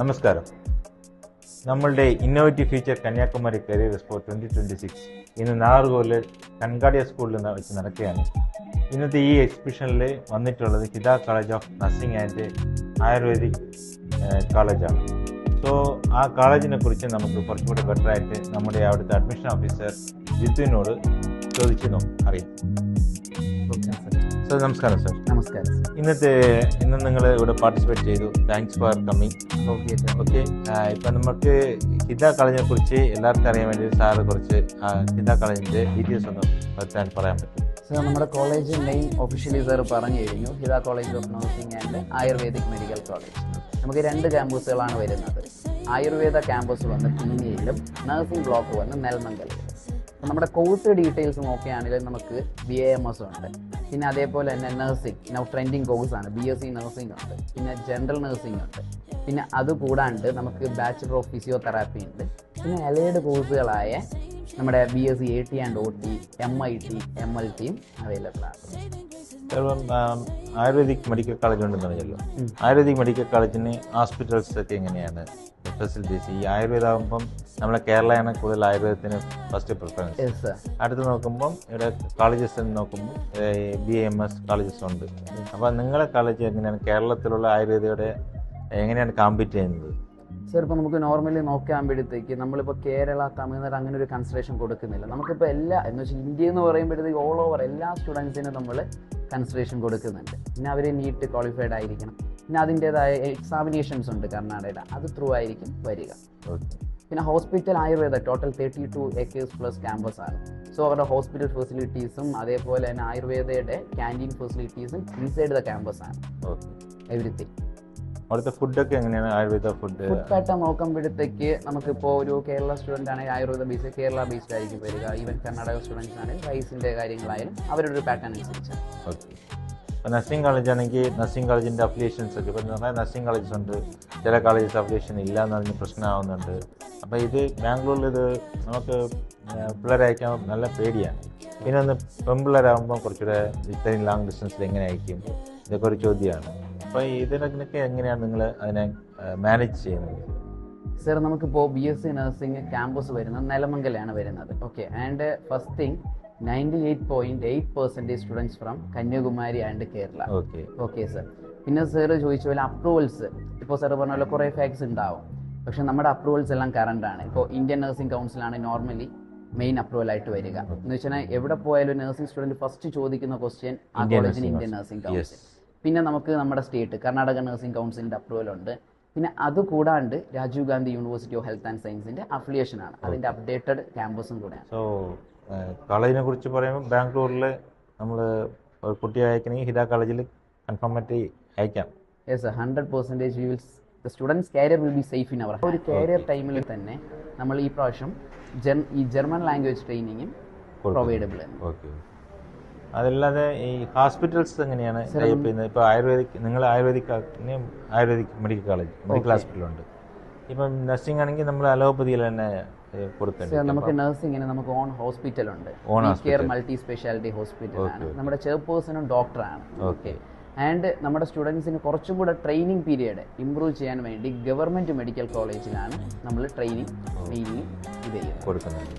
നമസ്കാരം. നമ്മളുടെ innovative future Kanyakumari career expo 2026 ഇന്ന് നാഗർകോവിൽ കൺകാടിയ സ്കൂളിൽ വെച്ച് നടക്കുകയാണ്. ഇന്നത്തെ ഈ എക്സിബിഷനിൽ വന്നിട്ടുള്ളത് Hita college of nursing and ayurvedic കോളേജാണ്. സോ ആ കോളേജിനെ കുറിച്ച് നമുക്ക് കുറച്ചുകൂടി ബെറ്ററായിട്ട് നമ്മുടെ അവിടുത്തെ അഡ്മിഷൻ ഓഫീസർ ജിത്തുവിനോട് ചോദിച്ചു അറിയാം. സർ നമസ്കാരം. സർ നമസ്കാരം. ഇന്ന് നിങ്ങൾ ഇവിടെ പാർട്ടിസിപ്പേറ്റ് ചെയ്തു. Thanks for coming. ഓക്കെ, ഇപ്പം നമുക്ക് ഹിത കോളേജിനെ കുറിച്ച് എല്ലാവർക്കും അറിയാൻ വേണ്ടി സാറ് കുറച്ച് ഹിത കോളേജിൻ്റെ ഡീറ്റെയിൽസ് ഒന്ന് പറയാൻ പറ്റും? സർ, നമ്മുടെ കോളേജ് നെയിം ഒഫീഷ്യലി സാർ പറഞ്ഞു കഴിഞ്ഞു. Hita college of nursing and ayurvedic medical college. നമുക്ക് 2 ക്യാമ്പസുകളാണ് വരുന്നത്. ആയുർവേദ ക്യാമ്പസ് വന്ന് പീനിയയിലും നഴ്സിംഗ് ബ്ലോക്ക് വന്ന് നെൽമംഗലിലും. നമ്മുടെ കോഴ്സ് ഡീറ്റെയിൽസ് നോക്കുകയാണെങ്കിൽ നമുക്ക് BAMS ഉണ്ട്, പിന്നെ അതേപോലെ തന്നെ നഴ്സിംഗ് ട്രെൻഡിങ് കോഴ്സാണ് BSc നഴ്സിംഗ് ഉണ്ട്, പിന്നെ ജനറൽ നഴ്സിംഗ് ഉണ്ട്, പിന്നെ അതുകൂടാണ്ട് നമുക്ക് ബാച്ചിലർ ഓഫ് ഫിസിയോതെറാപ്പി ഉണ്ട്, പിന്നെ അലൈഡ് കോഴ്സുകളായ നമ്മുടെ BSc AT and OT, MIT, MLTയും അവൈലബിൾ ആണ്. ആയുർവേദിക് മെഡിക്കൽ കോളേജ് ഉണ്ടെന്ന് പറഞ്ഞല്ലോ. ആയുർവേദിക് മെഡിക്കൽ കോളേജിന് ഹോസ്പിറ്റൽസ് ഒക്കെ എങ്ങനെയാണ് ഫെസിലിറ്റീസ്? ഈ ആയുർവേദമാകുമ്പം നമ്മളെ കേരളയാണ് കൂടുതൽ ആയുർവേദത്തിന് ഫസ്റ്റ് പ്രിഫറൻസ്. അടുത്ത് നോക്കുമ്പം ഇവിടെ കോളേജസ് നോക്കുമ്പോൾ BAMS കോളേജസ് ഉണ്ട്. അപ്പോൾ നിങ്ങളെ കോളേജ് എങ്ങനെയാണ് കേരളത്തിലുള്ള ആയുർവേദയുടെ എങ്ങനെയാണ് കോമ്പീറ്റ് ചെയ്യുന്നത്? സർ, ഇപ്പോൾ നമുക്ക് നോർമലി നോക്കാകുമ്പോഴത്തേക്ക് നമ്മളിപ്പോൾ കേരള, തമിഴ്നാട് അങ്ങനെ ഒരു കൺസിഡറേഷൻ കൊടുക്കുന്നില്ല. നമുക്കിപ്പോൾ എന്ന് വെച്ചാൽ ഇന്ത്യ എന്ന് പറയുമ്പോഴത്തേക്ക് ഓൾ ഓവർ എല്ലാ സ്റ്റുഡൻസിനും നമ്മൾ കൺസിഡറേഷൻ കൊടുക്കുന്നുണ്ട്. പിന്നെ അവർ നീറ്റ് ക്വാളിഫൈഡ് ആയിരിക്കണം, പിന്നെ അതിൻ്റേതായ എക്സാമിനേഷൻസ് ഉണ്ട് കർണാടകയിൽ, അത് ത്രൂ ആയിരിക്കും വരിക. പിന്നെ hospital Ayurveda total 32 acres plus campus ആണ്. സോ അവരുടെ ഹോസ്പിറ്റൽ ഫെസിലിറ്റീസും അതേപോലെ തന്നെ ആയുർവേദയുടെ ക്യാൻറ്റീൻ ഫെസിലിറ്റീസും ഇൻസൈഡ് ദ ക്യാമ്പസ് ആണ്. എവരിത്തിങ്. അവിടുത്തെ ഫുഡൊക്കെ എങ്ങനെയാണ്? ആയുർവേദ ഫുഡ് പാറ്റേൺ നോക്കുമ്പോഴത്തേക്ക് നമുക്കിപ്പോൾ ഒരു കേരള സ്റ്റുഡൻ്റ് ആണെങ്കിൽ ആയുർവേദ ബേസ്ഡ് കേരള ബേസ്ഡ് ആയിരിക്കും വരിക. ഈവൻ കർണാടക സ്റ്റുഡൻസ് ആണെങ്കിൽ റൈസിൻ്റെ കാര്യങ്ങളായാലും അവരുടെ ഒരു പാറ്റേൺ അനുസരിച്ച്. ഓക്കെ. ഇപ്പോൾ നഴ്സിംഗ് കോളേജ് ആണെങ്കിൽ നഴ്സിംഗ് കോളേജിൻ്റെ അഫിലിയേഷൻസ് ഒക്കെ ഇപ്പോൾ നിറയെ നഴ്സിംഗ് കോളേജസ് ഉണ്ട്, ചില കോളേജസ് അഫിലിയേഷൻ ഇല്ല എന്നതിന് പ്രശ്നമാവുന്നുണ്ട്. അപ്പോൾ ഇത് ബാംഗ്ലൂരിൽ ഇത് നമുക്ക് പിള്ളേരയക്കാൻ നല്ല പേടിയാണ്. പിന്നെ ഒന്ന് പെൺപിള്ളേരാകുമ്പോൾ കുറച്ചുകൂടെ ഇത്രയും ലോങ് ഡിസ്റ്റൻസിൽ എങ്ങനെ അയക്കും, ഇതൊക്കെ ഒരു ചോദ്യമാണ്. അപ്പോൾ ഇതിനൊക്കെ എങ്ങനെയാണ് നിങ്ങൾ അതിനെ മാനേജ് ചെയ്യുന്നത്? സർ, നമുക്കിപ്പോൾ BSc നഴ്സിംഗ് ക്യാമ്പസ് വരുന്നത് നെലമംഗലാണ് വരുന്നത്. Okay, and first thing 98.8% students from Kanyakumari and Kerala. Okay sir. പിന്നെ സാർ ചോദിച്ച പോലെ അപ്രൂവൽസ്, ഇപ്പോൾ സാർ പറഞ്ഞ പോലെ കുറേ ഫാക്ട്സ് ഉണ്ടാവും, പക്ഷെ നമ്മുടെ അപ്രൂവൽസ് എല്ലാം കറണ്ട് ആണ്. ഇപ്പോൾ ഇന്ത്യൻ നഴ്സിംഗ് കൗൺസിലാണ് നോർമലി മെയിൻ അപ്രൂവൽ ആയിട്ട് വരിക. എന്ന് വെച്ചാൽ എവിടെ പോയാലും നഴ്സിംഗ് സ്റ്റുഡൻറ്റ് ഫസ്റ്റ് ചോദിക്കുന്ന ക്വസ്റ്റ്യൻ ആ കോളേജിന് ഇന്ത്യൻ നഴ്സിംഗ് കൗൺസിൽ. പിന്നെ നമുക്ക് നമ്മുടെ സ്റ്റേറ്റ് കർണാടക നഴ്സിംഗ് കൗൺസിലിൻ്റെ അപ്രൂവൽ ഉണ്ട്. പിന്നെ അതുകൂടാണ്ട് Rajiv Gandhi university of health and സയൻസിൻ്റെ അഫിലിയേഷൻ ആണ്, അതിൻ്റെ അപ്ഡേറ്റഡ് ക്യാമ്പസും കൂടെയാണ്. സോ കോളേജിനെ കുറിച്ച് പറയുമ്പോൾ ബാംഗ്ലൂരിൽ നമ്മൾ ഒരു കുട്ടിയെ അയക്കണമെങ്കിൽ ഹിത കോളേജിൽ കൺഫേമായിട്ട് അയക്കാം. Yes, 100% we will the students career will be safe in our. ഒരു കരിയർ ടൈമിൽ തന്നെ നമ്മൾ ഈ പ്രാവശ്യം ഈ ജർമ്മൻ ലാംഗ്വേജ് ട്രെയിനിങ്ങും പ്രൊവൈഡബിൾ ആണ്. ഓക്കെ. അതല്ലാതെ ഈ ഹോസ്പിറ്റൽസ് എങ്ങനെയാണ് ചെയ്യുന്നത്? ഇപ്പോൾ നിങ്ങൾ ആയുർവേദിക് മെഡിക്കൽ കോളേജ് മെഡിക്കൽ ഹോസ്പിറ്റലുണ്ട്. ഇപ്പം നഴ്സിംഗ് ആണെങ്കിൽ നമ്മൾ അലോപ്പതിയിൽ തന്നെ കൊടുക്കേണ്ടത്. നമുക്ക് നഴ്സിംഗിന് നമുക്ക് ഓൺ ഹോസ്പിറ്റൽ ഉണ്ട്, കെയർ മൾട്ടി സ്പെഷ്യാലിറ്റി ഹോസ്പിറ്റലാണ്. നമ്മുടെ ചെയർപേഴ്സണും ഡോക്ടറാണ്. ഓക്കെ. ആൻഡ് നമ്മുടെ സ്റ്റുഡൻസിന് കുറച്ചും കൂടെ ട്രെയിനിങ് പീരിയഡ് ഇമ്പ്രൂവ് ചെയ്യാൻ വേണ്ടി ഗവൺമെൻറ് മെഡിക്കൽ കോളേജിലാണ് നമ്മൾ ട്രെയിനിങ് മെയിൻലി ഇത് ചെയ്യുന്നത്, കൊടുക്കുന്നത്.